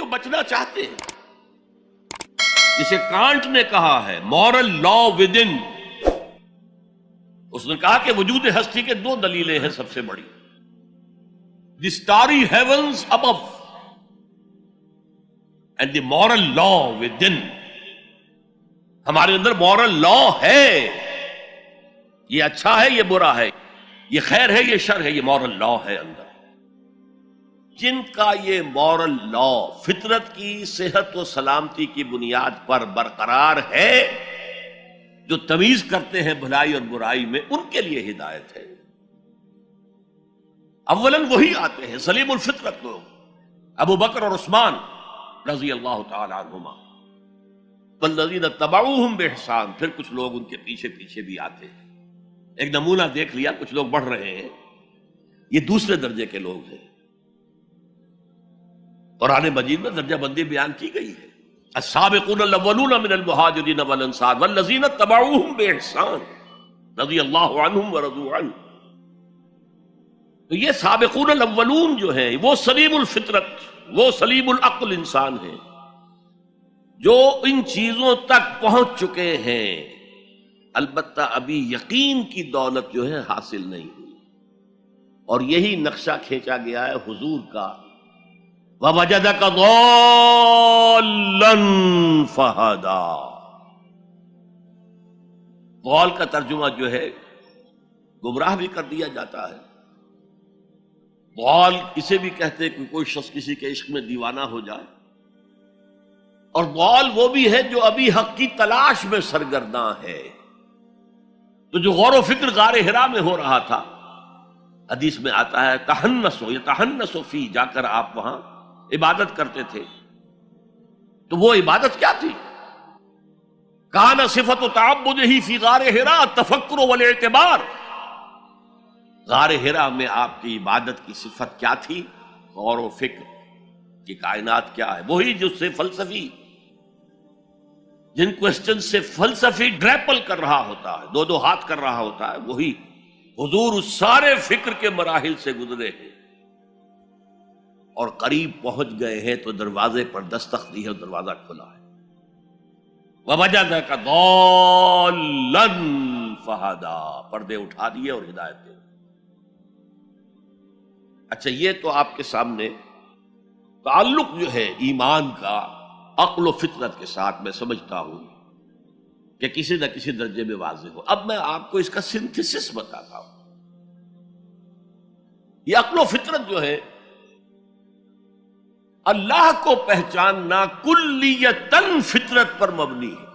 بچنا چاہتے ہیں. جسے کانٹ نے کہا ہے مورل لا ود ان، اس نے کہا کہ وجود ہستی کے دو دلیلیں ہیں سب سے بڑی: the starry heavens above and the moral law within. ہمارے اندر مورل لا ہے، یہ اچھا ہے یہ برا ہے، یہ خیر ہے یہ شر ہے، یہ مورل لا ہے اندر. جن کا یہ مورل لا فطرت کی صحت و سلامتی کی بنیاد پر برقرار ہے، جو تمیز کرتے ہیں بھلائی اور برائی میں، ان کے لیے ہدایت ہے. اولاً وہی آتے ہیں سلیم الفطرت لوگ، ابو بکر اور عثمان رضی اللہ تعالی عنہما، والذین اتبعوہم بإحسان. پھر کچھ لوگ ان کے پیچھے پیچھے بھی آتے ہیں. ایک نمونہ دیکھ لیا، کچھ لوگ بڑھ رہے ہیں، یہ دوسرے درجے کے لوگ ہیں. قرآن مجید میں درجہ بندی بیان کی گئی ہے: السابقون الاولون من المہاجرین والانصار والذین اتبعوہم بإحسان رضی اللہ عنہم ورضوا عنہ. تو یہ سابقون الاولون جو ہیں وہ سلیم الفطرت، وہ سلیم العقل انسان ہیں جو ان چیزوں تک پہنچ چکے ہیں. البتہ ابھی یقین کی دولت جو ہے حاصل نہیں ہوئی، اور یہی نقشہ کھینچا گیا ہے حضور کا: وَوَجَدَكَ ضَالًّا فَهَدَىٰ. ضال کا ترجمہ جو ہے گمراہ بھی کر دیا جاتا ہے. ضال اسے بھی کہتے ہیں کہ کوئی شخص کسی کے عشق میں دیوانہ ہو جائے، اور ضال وہ بھی ہے جو ابھی حق کی تلاش میں سرگرداں ہے. تو جو غور و فکر غار حرا میں ہو رہا تھا، حدیث میں آتا ہے تحنسو یتحنسو فی، جا کر آپ وہاں عبادت کرتے تھے. تو وہ عبادت کیا تھی؟ کان صفت تعبدہ فی غار حرا التفکر والاعتبار. غار حرا میں آپ کی عبادت کی صفت کیا تھی؟ غور و فکر کہ کائنات کیا ہے. وہی جو سے فلسفی، جن کوسچن سے فلسفی ڈریپل کر رہا ہوتا ہے، دو ہاتھ کر رہا ہوتا ہے، وہی حضور اس سارے فکر کے مراحل سے گزرے ہیں اور قریب پہنچ گئے ہیں. تو دروازے پر دستک دی ہے، دروازہ کھلا ہے. وَوَجَدَكَ ضَالًّا فَهَدَىٰ. پردے اٹھا دیے اور ہدایت دے. اچھا، یہ تو آپ کے سامنے تعلق جو ہے ایمان کا عقل و فطرت کے ساتھ میں سمجھتا ہوں کہ کسی نہ کسی درجے میں واضح ہو. اب میں آپ کو اس کا سنتھسس بتاتا ہوں. یہ عقل و فطرت جو ہے اللہ کو پہچاننا کلیتاً فطرت پر مبنی ہے.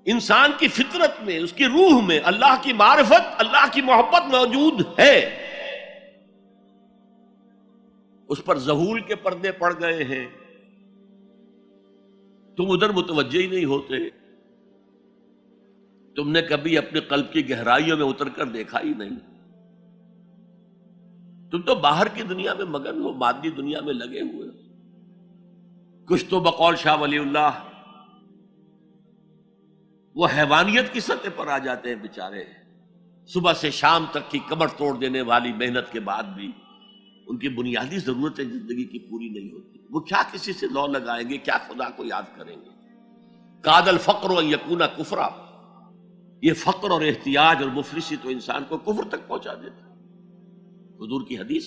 انسان کی فطرت میں، اس کی روح میں اللہ کی معرفت، اللہ کی محبت موجود ہے. اس پر ظہور کے پردے پڑ گئے ہیں، تم ادھر متوجہ ہی نہیں ہوتے. تم نے کبھی اپنے قلب کی گہرائیوں میں اتر کر دیکھا ہی نہیں. تم تو باہر کی دنیا میں مگن ہو، مادی دنیا میں لگے ہوئے ہو. کچھ تو بقول شاہ ولی اللہ وہ حیوانیت کی سطح پر آ جاتے ہیں بیچارے. صبح سے شام تک کی کمر توڑ دینے والی محنت کے بعد بھی ان کی بنیادی ضرورتیں زندگی کی پوری نہیں ہوتی. وہ کیا کسی سے لو لگائیں گے، کیا خدا کو یاد کریں گے. کاد الفقر ان یکون کفرا. یہ فقر اور احتیاج اور مفلسی تو انسان کو کفر تک پہنچا دیتا ہے. حضور کی حدیث.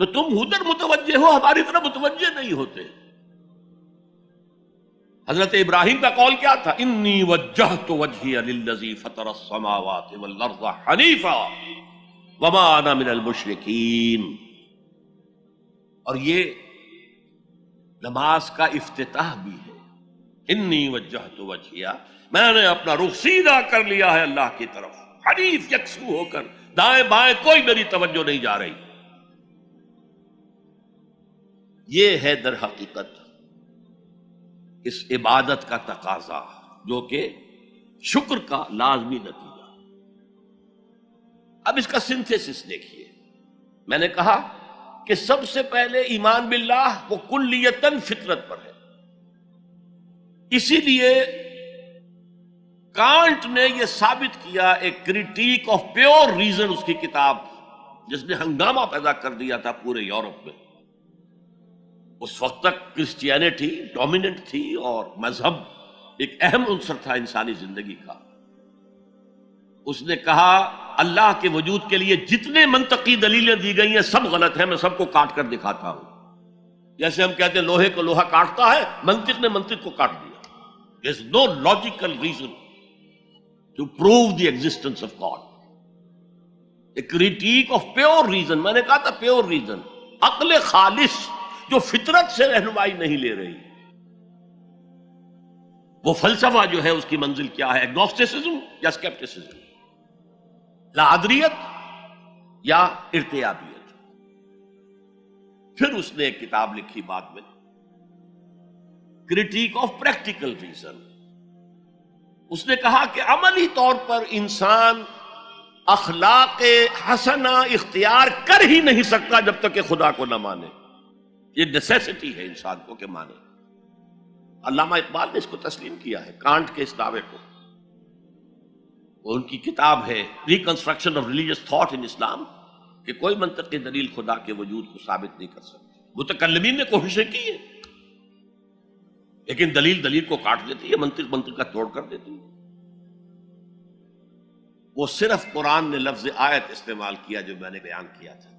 تو تم ادھر متوجہ ہو، ہماری طرف متوجہ نہیں ہوتے. حضرت ابراہیم کا قول کیا تھا؟ انی وجہت وجہی للذی فطر السماوات والارض حنیفا وما انا من المشرکین. اور یہ نماز کا افتتاح بھی ہے. انی وجہت وجہی، میں نے اپنا رخ سیدھا کر لیا ہے اللہ کی طرف، حنیف یکسو ہو کر. دائیں بائیں کوئی میری توجہ نہیں جا رہی. یہ ہے در حقیقت اس عبادت کا تقاضا، جو کہ شکر کا لازمی نتیجہ. اب اس کا سنتھیسس دیکھیے. میں نے کہا کہ سب سے پہلے ایمان باللہ وہ کلیتاً فطرت پر ہے. اسی لیے کانٹ نے یہ ثابت کیا، ایک کریٹیک آف پیور ریزن اس کی کتاب جس نے ہنگامہ پیدا کر دیا تھا پورے یورپ میں. اس وقت تک کرسچینٹی ڈومیننٹ تھی اور مذہب ایک اہم عنصر تھا انسانی زندگی کا. اس نے کہا اللہ کے وجود کے لیے جتنے منطقی دلیلیں دی گئی ہیں سب غلط ہیں، میں سب کو کاٹ کر دکھاتا ہوں. جیسے ہم کہتے ہیں لوہے کو لوہا کاٹتا ہے، منطق نے منطق کو کاٹ دیا. There is no logical reason to prove the existence of God. A critique of pure reason، میں نے کہا تھا pure reason، عقل خالص جو فطرت سے رہنمائی نہیں لے رہی. وہ فلسفہ جو ہے اس کی منزل کیا ہے؟ ایگنوسٹسزم یا اسکیپٹسزم، لادریت یا ارتیابیت. پھر اس نے ایک کتاب لکھی بعد میں، کرٹیک آف پریکٹیکل ریزن. اس نے کہا کہ عملی طور پر انسان اخلاق حسنہ اختیار کر ہی نہیں سکتا جب تک کہ خدا کو نہ مانے. یہ نیسیسٹی ہے انسان کو کہ مانے. علامہ اقبال نے اس کو تسلیم کیا ہے، کانٹ کے اس دعوے کو. وہ ان کی کتاب ہے reconstruction of religious thought in Islam, کہ کوئی منطقی دلیل خدا کے وجود کو ثابت نہیں کر سکتی. متکلمین نے کوششیں کی ہیں لیکن دلیل دلیل کو کاٹ دیتی ہے، منطق منطق کا توڑ کر دیتی ہے. وہ صرف قرآن نے لفظ آیت استعمال کیا جو میں نے بیان کیا تھا.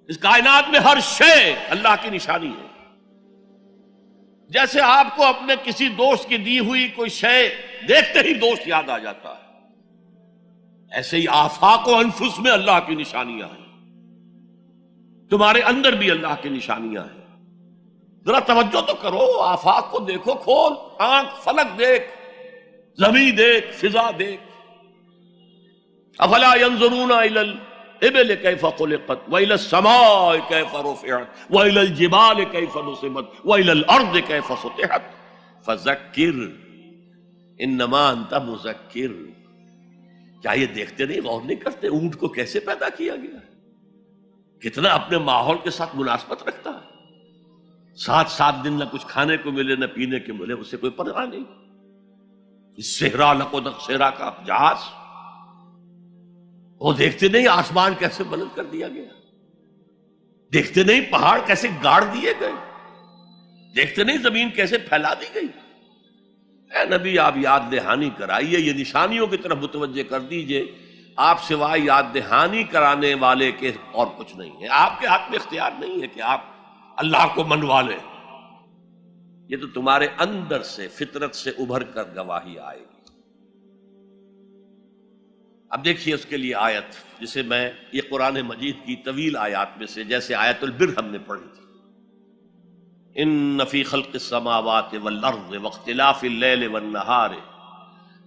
اس کائنات میں ہر شے اللہ کی نشانی ہے. جیسے آپ کو اپنے کسی دوست کی دی ہوئی کوئی شے دیکھتے ہی دوست یاد آ جاتا ہے، ایسے ہی آفاق و انفس میں اللہ کی نشانیاں ہیں. تمہارے اندر بھی اللہ کی نشانیاں ہیں. ذرا توجہ تو کرو، آفاق کو دیکھو، کھول آنکھ، فلک دیکھ، زمین دیکھ، فضا دیکھ. افلا ينظرون الى الابل كيف خلقت والى السماء كيف رفعت والى الجبال كيف نصبت والى الارض كيف سطحت فذكر انما انت مذکر. کیا یہ دیکھتے نہیں، غور نہیں کرتے اونٹ کو کیسے پیدا کیا گیا، کتنا اپنے ماحول کے ساتھ مناسبت رکھتا ہے. 7 دن نہ کچھ کھانے کو ملے نہ پینے کے ملے، اس سے کوئی پرواہ نہیں. صحرا لقدق صحرا کا جہاز، وہ دیکھتے نہیں آسمان کیسے بلند کر دیا گیا، دیکھتے نہیں پہاڑ کیسے گاڑ دیے گئے، دیکھتے نہیں زمین کیسے پھیلا دی گئی. اے نبی آپ یاد دہانی کرائیے، یہ نشانیوں کی طرف متوجہ کر دیجئے. آپ سوائے یاد دہانی کرانے والے کے اور کچھ نہیں ہے. آپ کے ہاتھ میں اختیار نہیں ہے کہ آپ اللہ کو منوا لیں. یہ تو تمہارے اندر سے فطرت سے ابھر کر گواہی آئے گی. اب دیکھیے اس کے لیے آیت، جسے میں یہ قرآن مجید کی طویل آیات میں سے جیسے آیت البر ہم نے پڑھی تھی، ان فی خلق السماوات والارض واختلاف اللیل والنہار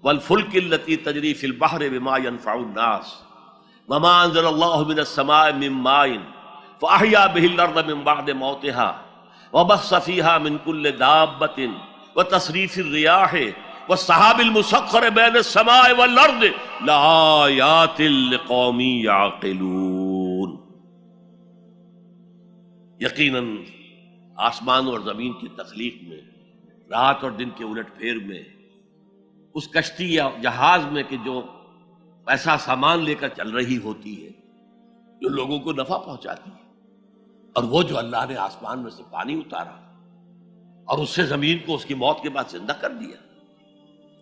والفلک التی تجری فی البحر بما ينفع الناس وما انزل اللہ من السماء من ماء فاحیا به الارض من بعد موتها وبث فیہا من کل دابۃ وتصریف الریاح والسحاب المسخر بین السماء والارض لآیات لقوم یعقلون. یقیناً آسمان اور زمین کی تخلیق میں، رات اور دن کے الٹ پھیر میں، اس کشتی یا جہاز میں کہ جو ایسا سامان لے کر چل رہی ہوتی ہے جو لوگوں کو نفع پہنچاتی ہے، اور وہ جو اللہ نے آسمان میں سے پانی اتارا اور اس سے زمین کو اس کی موت کے بعد زندہ کر دیا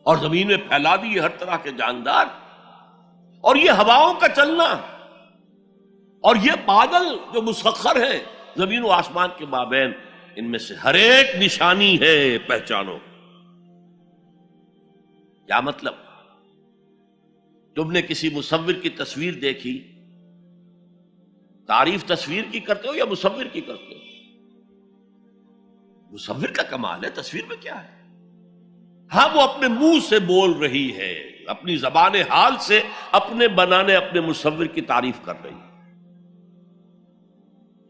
اور زمین میں پھیلا دیے ہر طرح کے جاندار، اور یہ ہواؤں کا چلنا اور یہ بادل جو مسخر ہے زمین و آسمان کے مابین، ان میں سے ہر ایک نشانی ہے، پہچانو. کیا مطلب؟ تم نے کسی مصور کی تصویر دیکھی، تعریف تصویر کی کرتے ہو یا مصور کی کرتے ہو؟ مصور کا کمال ہے، تصویر میں کیا ہے؟ ہاں وہ اپنے منہ سے بول رہی ہے، اپنی زبان حال سے اپنے بنانے اپنے مصور کی تعریف کر رہی ہے.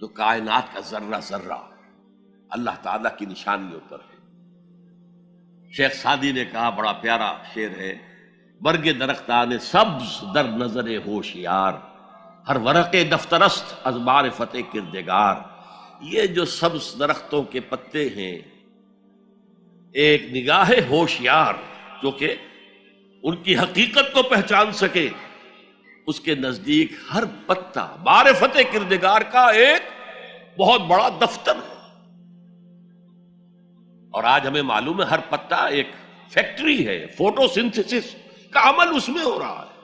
تو کائنات کا ذرہ ذرہ اللہ تعالیٰ کی نشانیوں پر ہے. شیخ سعدی نے کہا، بڑا پیارا شعر ہے، برگ درختان سبز در نظر ہوشیار ہر ورق دفترست از معرفت کردگار. یہ جو سبز درختوں کے پتے ہیں، ایک نگاہ ہوشیار جو کہ ان کی حقیقت کو پہچان سکے اس کے نزدیک ہر پتا معرفت کردگار کا ایک بہت بڑا دفتر ہے. اور آج ہمیں معلوم ہے ہر پتا ایک فیکٹری ہے، فوٹو سنتھسس کا عمل اس میں ہو رہا ہے.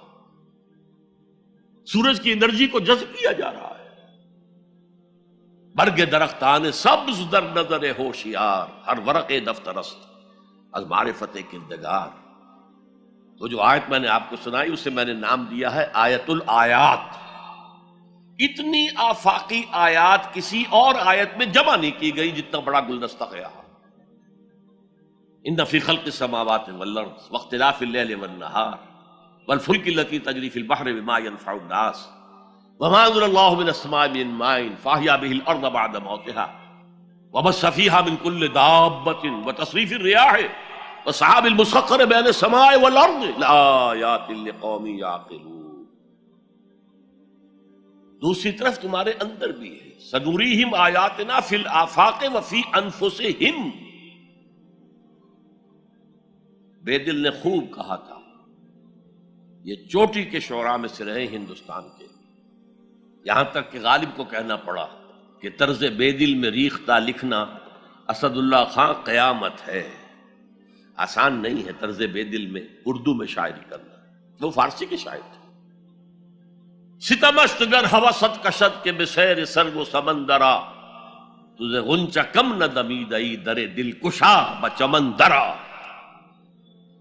سورج کی انرجی کو جذب کیا جا رہا ہے. برگ درختان سبز در نظر ہوشیار، ہر ورق دفتر است از معرفت کردگار. تو جو آیت میں نے آپ کو سنائی اسے میں نے نام دیا ہے آیت الآیات. اتنی آفاقی آیات کسی اور آیت میں جمع نہیں کی گئی جتنا بڑا گلدستہ ہے یہاں. ان فی خلق السماوات والارض واختلاف اللیل والنہار والفلک التی تجری فی البحر بما ينفع الناس وما انزل اللہ من السماء من ماء فاحیا به الارض بعد موتها وبث فیها من کل دابۃ وتصریف الرياح والسحاب المسخر بین السماء والارض لآیات لقوم یعقلون. دوسری طرف تمہارے اندر بھی ہے سنوریہم آیاتنا فی الآفاق وفی انفسہم. بے دل نے خوب کہا تھا، یہ چوٹی کے شعراء میں سے رہے ہندوستان کے، یہاں تک کہ غالب کو کہنا پڑا کہ طرز بے دل میں ریختہ لکھنا اسد اللہ خان قیامت ہے. آسان نہیں ہے طرز بے دل میں اردو میں شاعری کرنا، وہ فارسی کے شاعر تھے. ستمست گر ہوست کشد کے بسیر سرگ و سمندرا تجھے غنچہ کم نہ دمیدئی در دل کشا بچمندرا.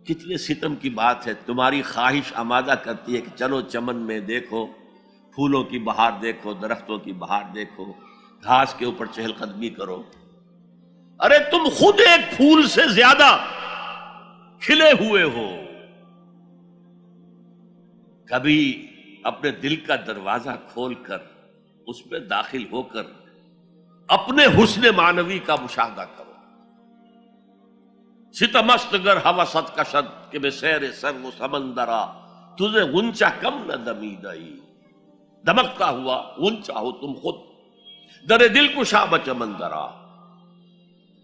کتنے ستم کی بات ہے. تمہاری خواہش آمادہ کرتی ہے کہ چلو چمن میں دیکھو، پھولوں کی بہار دیکھو، درختوں کی بہار دیکھو، گھاس کے اوپر چہل قدمی کرو. ارے تم خود ایک پھول سے زیادہ کھلے ہوئے ہو. کبھی اپنے دل کا دروازہ کھول کر اس میں داخل ہو کر اپنے حسن معنوی کا مشاہدہ کرو. ستمست گر ہوست کشد کہ بے سیر سر و سمندرا تجھے غنچہ کم نہ دمیدئی. دمکتا ہوا غنچہ ہو تم خود در دل کشا بچمندرا.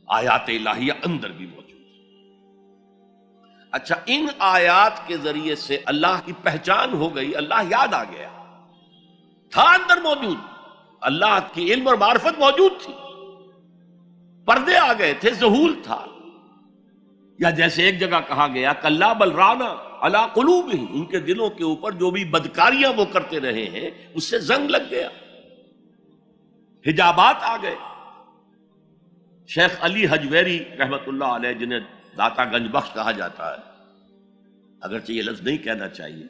آیات الہیہ اندر بھی موجود. اچھا، ان آیات کے ذریعے سے اللہ کی پہچان ہو گئی، اللہ یاد آ گیا. تھا اندر موجود، اللہ کی علم اور معرفت موجود تھی، پردے آ گئے تھے، ظہور تھا. یا جیسے ایک جگہ کہا گیا کلا بل رانا علی قلوبہم، ان کے دلوں کے اوپر جو بھی بدکاریاں وہ کرتے رہے ہیں اس سے زنگ لگ گیا، حجابات آ گئے. شیخ علی حجویری رحمت اللہ علیہ، جنہیں داتا گنج بخش کہا جاتا ہے، اگرچہ یہ لفظ نہیں کہنا چاہیے،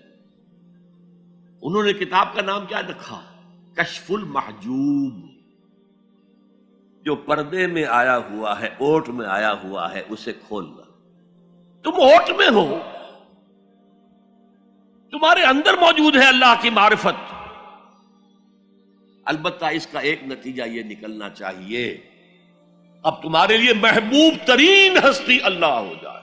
انہوں نے کتاب کا نام کیا رکھا؟ کشف المحجوب. جو پردے میں آیا ہوا ہے، اوٹ میں آیا ہوا ہے، اسے کھولنا. تم اوٹ میں ہو، تمہارے اندر موجود ہے اللہ کی معرفت. البتہ اس کا ایک نتیجہ یہ نکلنا چاہیے اب تمہارے لیے محبوب ترین ہستی اللہ ہو جائے.